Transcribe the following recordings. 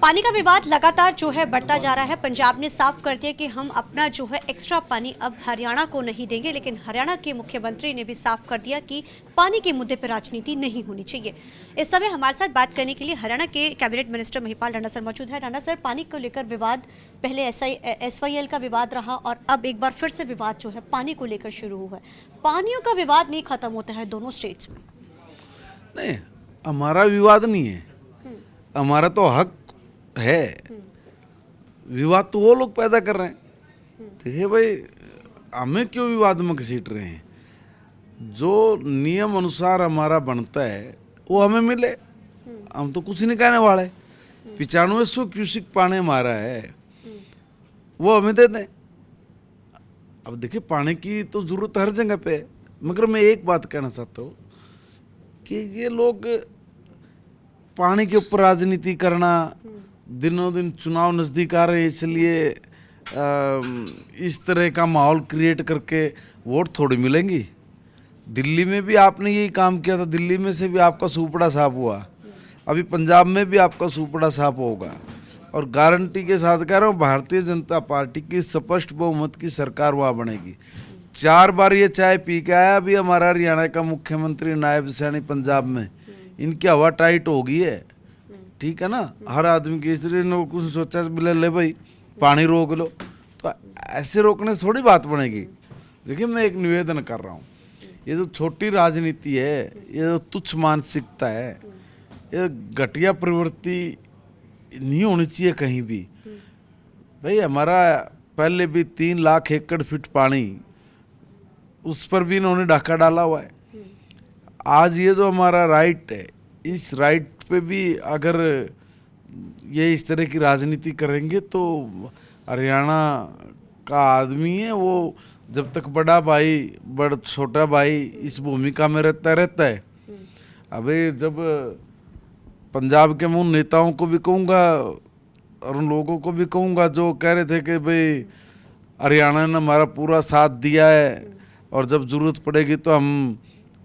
पानी का विवाद लगातार जो है बढ़ता जा रहा है। पंजाब ने साफ कर दिया कि हम अपना जो है एक्स्ट्रा पानी अब हरियाणा को नहीं देंगे, लेकिन हरियाणा के मुख्यमंत्री ने भी साफ कर दिया कि पानी के मुद्दे पर राजनीति नहीं होनी चाहिए। इस समय हमारे साथ बात करने के लिए हरियाणा के cabinet minister Mahipal Rana sir मौजूद है। राणा सर, पानी को लेकर विवाद पहले SYL का विवाद रहा और अब एक बार फिर से विवाद जो है पानी को लेकर शुरू हुआ है। पानियों का विवाद नहीं खत्म होता है दोनों स्टेट्स में। नहीं, हमारा विवाद नहीं है, हमारा तो हक है। विवाद तो वो लोग पैदा कर रहे हैं। देखिए भाई, हमें क्यों विवाद में घसीट रहे हैं? जो नियम अनुसार हमारा बनता है वो हमें मिले, हम तो कुछ नहीं कहने वाले। 9500 क्यूसिक पानी हमारा है, वो हमें दे दें। अब देखिए, पानी की तो जरूरत हर जगह पे है, मगर मैं एक बात कहना चाहता हूँ कि ये लोग पानी के ऊपर राजनीति करना, दिनों दिन चुनाव नज़दीक आ रहे हैं इसलिए इस तरह का माहौल क्रिएट करके वोट थोड़ी मिलेंगी। दिल्ली में भी आपने यही काम किया था, दिल्ली में से भी आपका सुपड़ा साफ हुआ, अभी पंजाब में भी आपका सुपड़ा साफ होगा। और गारंटी के साथ कह रहा हूँ, भारतीय जनता पार्टी की स्पष्ट बहुमत की सरकार वहाँ बनेगी। 4 बार ये चाय पी के आया अभी हमारा हरियाणा का मुख्यमंत्री नायब सैनी पंजाब में, इनकी हवा टाइट हो गई है। ठीक है ना, हर आदमी की स्त्री ने कुछ सोचा बोले ले भाई पानी रोक लो, तो ऐसे रोकने से थोड़ी बात बनेगी। देखिए, मैं एक निवेदन कर रहा हूँ, ये जो छोटी राजनीति है, ये जो तुच्छ मानसिकता है, ये घटिया प्रवृत्ति नहीं होनी चाहिए कहीं भी। भाई, हमारा पहले भी 3 लाख एकड़ फीट पानी, उस पर भी इन्होंने डाका डाला हुआ है। आज ये जो हमारा राइट है, इस राइट पे भी अगर ये इस तरह की राजनीति करेंगे तो हरियाणा का आदमी है वो, जब तक बड़ा भाई छोटा भाई इस भूमिका में रहता है। अबे जब पंजाब के उन नेताओं को भी कहूँगा और उन लोगों को भी कहूँगा जो कह रहे थे कि भाई हरियाणा ने हमारा पूरा साथ दिया है और जब ज़रूरत पड़ेगी तो हम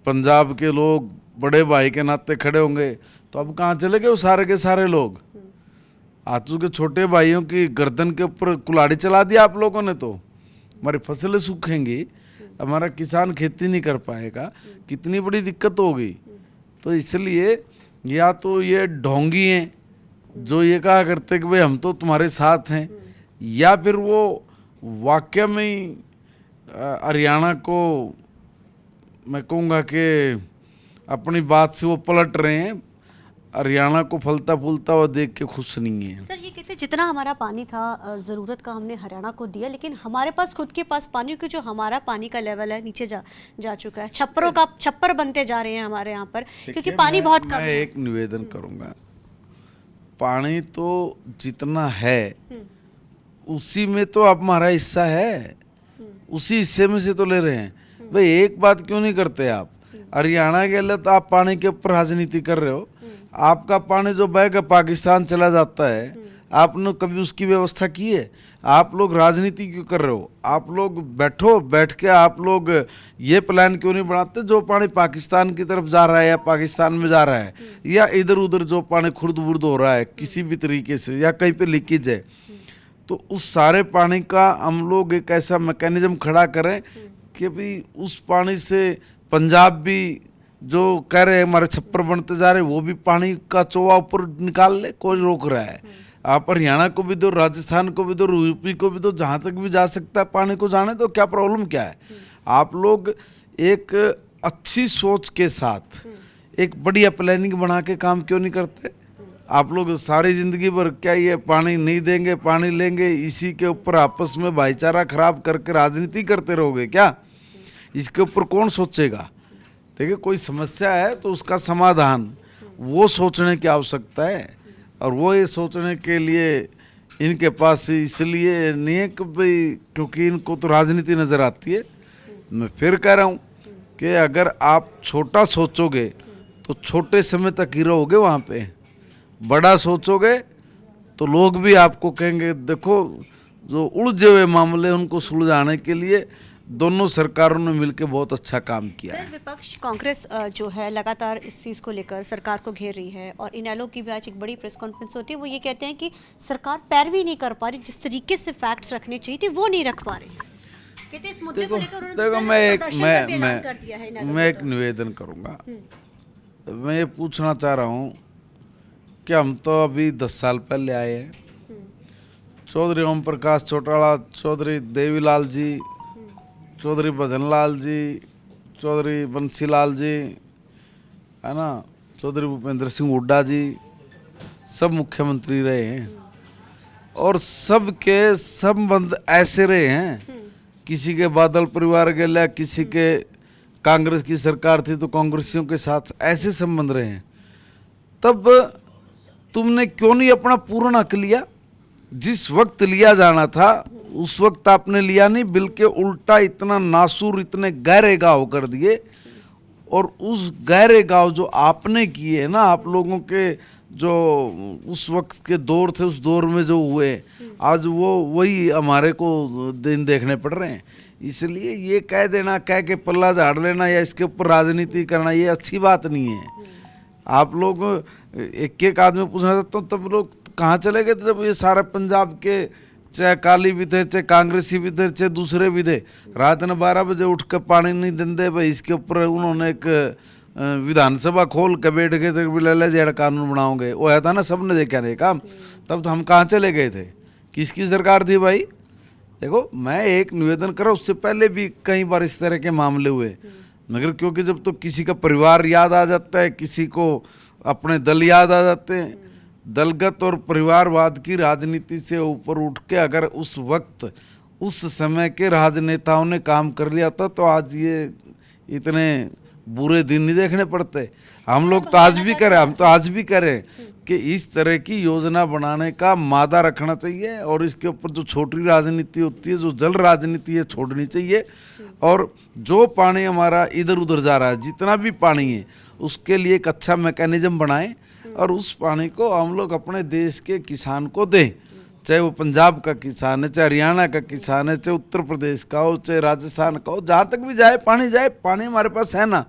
पंजाब के लोग बड़े भाई के नाते खड़े होंगे, तो अब कहाँ चले गए वो सारे के सारे लोग? आतू के छोटे भाइयों की गर्दन के ऊपर कुल्हाड़ी चला दिया आप लोगों ने, तो हमारी फसलें सूखेंगी, हमारा किसान खेती नहीं कर पाएगा, कितनी बड़ी दिक्कत होगी। तो इसलिए या तो ये ढोंगी हैं जो ये कहा करते कि भाई हम तो तुम्हारे साथ हैं, या फिर वो वाकई में ही हरियाणा को मैं कहूँगा कि अपनी बात से वो पलट रहे हैं, हरियाणा को फलता फूलता हुआ देख के खुश नहीं है। सर, ये कहते जितना हमारा पानी था ज़रूरत का हमने हरियाणा को दिया, लेकिन हमारे पास खुद के पास पानी की जो हमारा पानी का लेवल है नीचे जा चुका है। छप्पर बनते जा रहे हैं हमारे यहाँ पर, क्योंकि पानी बहुत कम है। मैं एक निवेदन करूँगा, पानी तो जितना है उसी में तो अब हमारा हिस्सा है, उसी हिस्से में से तो ले रहे हैं। भाई, एक बात क्यों नहीं करते आप? हरियाणा के लिए तो आप पानी के ऊपर राजनीति कर रहे हो। आपका पानी जो बह के पाकिस्तान चला जाता है, आपने कभी उसकी व्यवस्था की है? आप लोग राजनीति क्यों कर रहे हो? आप लोग बैठ के आप लोग ये प्लान क्यों नहीं बनाते जो पानी पाकिस्तान की तरफ जा रहा है या पाकिस्तान में जा रहा है या इधर उधर जो पानी खुर्द बुर्द हो रहा है किसी भी तरीके से या कहीं पे लीकेज है, तो उस सारे पानी का हम लोग एक ऐसा मैकेनिज्म खड़ा करें कि भाई उस पानी से पंजाब भी जो कह रहे हैं हमारे छप्पर बनते जा रहे हैं, वो भी पानी का चोवा ऊपर निकाल ले, कोई रोक रहा है? आप हरियाणा को भी दो, राजस्थान को भी दो, यूपी को भी दो, जहाँ तक भी जा सकता है पानी को जाने दो, क्या प्रॉब्लम क्या है? आप लोग एक अच्छी सोच के साथ एक बढ़िया प्लानिंग बना के काम क्यों नहीं करते? आप लोग सारी ज़िंदगी भर क्या ये पानी नहीं देंगे पानी लेंगे इसी के ऊपर आपस में भाईचारा खराब करके राजनीति करते रहोगे क्या? इसके ऊपर कौन सोचेगा? देखिए, कोई समस्या है तो उसका समाधान वो सोचने की आवश्यकता है, और वो ये सोचने के लिए इनके पास इसलिए नहीं है कि भाई क्योंकि इनको तो राजनीति नज़र आती है। मैं फिर कह रहा हूँ कि अगर आप छोटा सोचोगे तो छोटे समय तक ही रहोगे वहाँ पे, बड़ा सोचोगे तो लोग भी आपको कहेंगे देखो जो उलझे हुए मामले उनको सुलझाने के लिए दोनों सरकारों ने मिलकर बहुत अच्छा काम किया सर है। विपक्ष कांग्रेस जो है लगातार इस चीज़ को लेकर सरकार को घेर रही है और इनेलो की भी आज एक बड़ी प्रेस कॉन्फ्रेंस होती है। वो ये कहते हैं कि सरकार पैरवी नहीं कर पा रही, जिस तरीके से फैक्ट्स रखने चाहिए थे वो नहीं रख पा रही है। कहते हैं इस मुद्दे को लेकर उन्होंने देखो दूसरे प्रदर्शन का भी ऐलान कर दिया है इनेलो मैं के एक ऊपर। निवेदन करूंगा। मैं ये पूछना चाह रहा हूँ कि हम तो अभी 10 साल पहले आए हैं। चौधरी ओम प्रकाश चौटाला, चौधरी देवीलाल जी, चौधरी भजनलाल जी, चौधरी बंसीलाल जी, है ना, चौधरी भूपेंद्र सिंह हुड्डा जी, सब मुख्यमंत्री रहे हैं और सबके संबंध ऐसे रहे हैं। किसी के बादल परिवार के लिए, किसी के कांग्रेस की सरकार थी तो कांग्रेसियों के साथ ऐसे संबंध रहे हैं। तब तुमने क्यों नहीं अपना पूर्ण हक लिया? जिस वक्त लिया जाना था उस वक्त आपने लिया नहीं, बल्कि उल्टा इतना नासूर, इतने गहरे घाव कर दिए। और उस गहरे घाव जो आपने किए ना, आप लोगों के जो उस वक्त के दौर थे, उस दौर में जो हुए, आज वो वही हमारे को दिन देखने पड़ रहे हैं। इसलिए ये कह देना, कह के पल्ला झाड़ लेना या इसके ऊपर राजनीति करना, ये अच्छी बात नहीं है। आप लोग एक एक आदमी पूछना चाहता हूँ, तब लोग कहाँ चले गए थे जब ये सारे पंजाब के, चाहे अकाली भी थे, चाहे कांग्रेसी भी थे, चाहे दूसरे भी थे, रात में 12 बजे उठ के पानी नहीं देंदे भाई, इसके ऊपर उन्होंने एक विधानसभा खोल के बैठ गए थे, ले जेड़ कानून बनाओगे। वो है था ना, सबने देखा नहीं काम। तब तो हम कहाँ चले गए थे? किसकी सरकार थी भाई? देखो, मैं एक निवेदन कर रहा हूँ, उससे पहले भी कई बार इस तरह के मामले हुए, मगर क्योंकि जब तो किसी का परिवार याद आ जाता है, किसी को अपने दल याद आ जाते हैं, दलगत और परिवारवाद की राजनीति से ऊपर उठ के अगर उस वक्त उस समय के राजनेताओं ने काम कर लिया था तो आज ये इतने बुरे दिन नहीं देखने पड़ते। हम लोग तो आज भी करें, हम तो आज भी करें कि इस तरह की योजना बनाने का मादा रखना चाहिए और इसके ऊपर जो छोटी राजनीति होती है, जो जल राजनीति है, छोड़नी चाहिए। और जो पानी हमारा इधर उधर जा रहा है, जितना भी पानी है, उसके लिए एक अच्छा मैकेनिज्म बनाएं और उस पानी को हम लोग अपने देश के किसान को दें। चाहे वो पंजाब का किसान है, चाहे हरियाणा का किसान है, चाहे उत्तर प्रदेश का हो, चाहे राजस्थान का हो, जहाँ तक भी जाए पानी पानी हमारे पास है ना।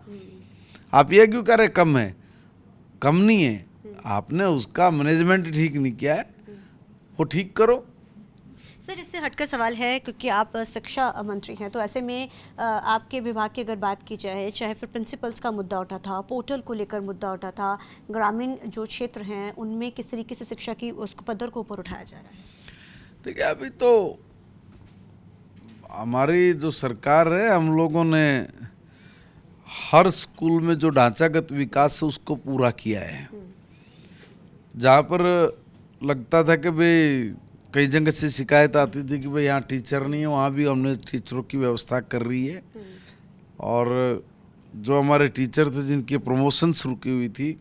आप ये क्यों कह रहे कम है? कम नहीं है, आपने उसका मैनेजमेंट ठीक नहीं किया है, वो ठीक करो। सर इससे हटकर सवाल है, क्योंकि आप शिक्षा मंत्री हैं, तो ऐसे में आपके विभाग की अगर बात की जाए, चाहे फिर प्रिंसिपल्स का मुद्दा उठा था, पोर्टल को लेकर मुद्दा उठा था, ग्रामीण जो क्षेत्र हैं उनमें किस तरीके से शिक्षा की उसको पद्धर को ऊपर उठाया जा रहा है? देखिए, अभी तो हमारी जो सरकार है, हम लोगों ने हर स्कूल में जो ढांचागत विकास है उसको पूरा किया है। जहाँ पर लगता था कि भाई कई जगह से शिकायत आती थी कि भाई यहाँ टीचर नहीं है, वहाँ भी हमने टीचरों की व्यवस्था कर रही है। और जो हमारे टीचर थे जिनकी प्रमोशन शुरू की हुई थी,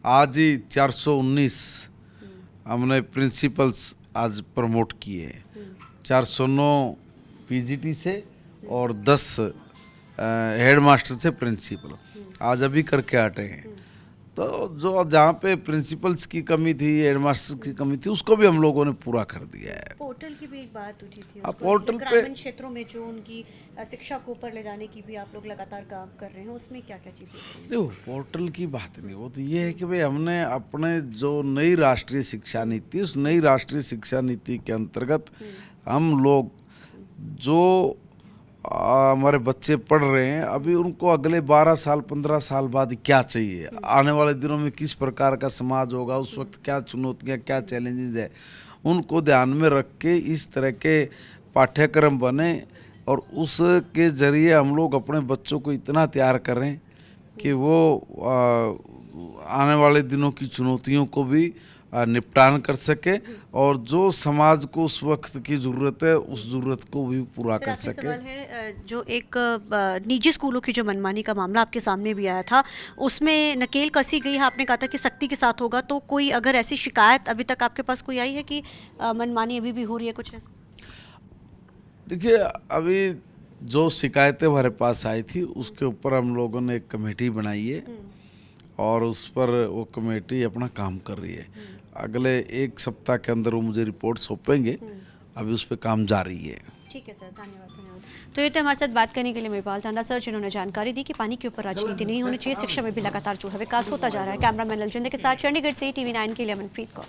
आज ही 419 हमने प्रिंसिपल्स आज प्रमोट किए हैं। 409 पीजीटी से और 10 हेडमास्टर से प्रिंसिपल आज अभी करके हटे हैं। तो जो जहाँ पे प्रिंसिपल्स की कमी थी, हेडमास्टर की कमी थी, उसको भी हम लोगों ने पूरा कर दिया है। पोर्टल की भी एक बात उठी थी, हाँ, उसको पोर्टल पे ग्रामीण क्षेत्रों में जो उनकी शिक्षा को ऊपर ले जाने की भी आप लोग लगातार काम कर रहे हैं, उसमें क्या क्या चीज़ें हो रही हैं? देखो, पोर्टल की बात नहीं, वो तो ये है कि भाई हमने अपने जो नई राष्ट्रीय शिक्षा नीति, उस नई राष्ट्रीय शिक्षा नीति के अंतर्गत हम लोग जो हमारे बच्चे पढ़ रहे हैं, अभी उनको अगले 12 साल 15 साल बाद क्या चाहिए, आने वाले दिनों में किस प्रकार का समाज होगा, उस वक्त क्या चुनौतियाँ, क्या चैलेंजेस है, उनको ध्यान में रख के इस तरह के पाठ्यक्रम बने और उसके ज़रिए हम लोग अपने बच्चों को इतना तैयार करें कि वो आने वाले दिनों की चुनौतियों को भी निपटान कर सके और जो समाज को उस वक्त की ज़रूरत है उस ज़रूरत को भी पूरा कर आखिरी सके। सवाल है, जो एक निजी स्कूलों की जो मनमानी का मामला आपके सामने भी आया था, उसमें नकेल कसी गई है। आपने कहा था कि सख्ती के साथ होगा, तो कोई अगर ऐसी शिकायत अभी तक आपके पास कोई आई है कि मनमानी अभी भी हो रही है कुछ? देखिए, अभी जो शिकायतें हमारे पास आई थी उसके ऊपर हम लोगों ने एक कमेटी बनाई है और उस पर वो कमेटी अपना काम कर रही है। अगले 1 सप्ताह के अंदर वो मुझे रिपोर्ट सौंपेंगे, अभी उस पर काम जारी है। ठीक है सर, धन्यवाद। तो ये थे हमारे साथ बात करने के लिए महिपाल टांडा सर, जिन्होंने जानकारी दी कि पानी के ऊपर राजनीति नहीं होनी चाहिए, शिक्षा में भी लगातार जो है विकास होता जा रहा है। कैमरामैन ललजिंदर के साथ चंडीगढ़ से TV9 के लिए अमनप्रीत कौर।